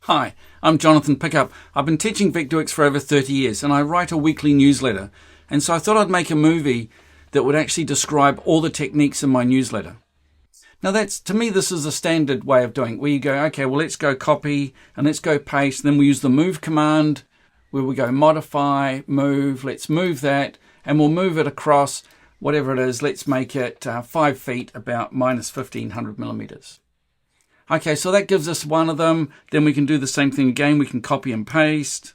Hi, I'm Jonathan Pickup. I've been teaching Vectorworks for over 30 years and I write a weekly newsletter. And so I thought I'd make a movie that would actually describe all the techniques in my newsletter. Now to me, this is a standard way of doing it, where you go, okay, well, let's go copy and let's go paste. Then we use the move command where we go modify, move, let's move that, and we'll move it across whatever it is. Let's make it 5 feet, about minus 1500 millimeters. Okay, so that gives us one of them. Then we can do the same thing again. We can copy and paste,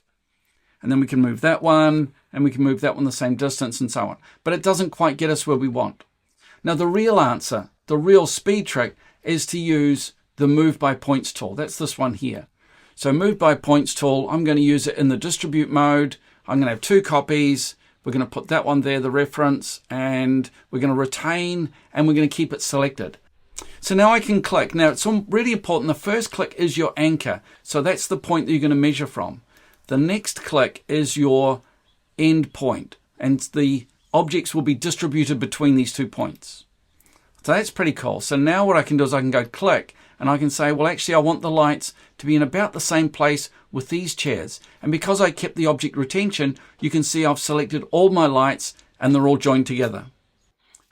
and then we can move that one, and we can move that one the same distance, and so on. But it doesn't quite get us where we want. Now, the real answer, the real speed trick, is to use the Move by Points tool. That's this one here. So Move by Points tool, I'm going to use it in the distribute mode. I'm going to have 2 copies. We're going to put that one there, the reference, and we're going to retain, and we're going to keep it selected. So now I can click. Now it's really important. The first click is your anchor. So that's the point that you're going to measure from. The next click is your end point. And the objects will be distributed between these 2 points. So that's pretty cool. So now what I can do is I can go click and I can say, well, actually I want the lights to be in about the same place with these chairs. And because I kept the object retention, you can see I've selected all my lights and they're all joined together.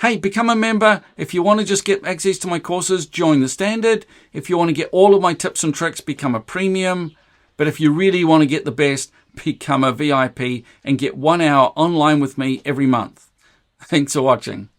Hey, become a member. If you want to just get access to my courses, join the standard. If you want to get all of my tips and tricks, become a premium. But if you really want to get the best, become a VIP and get 1 hour online with me every month. Thanks for watching.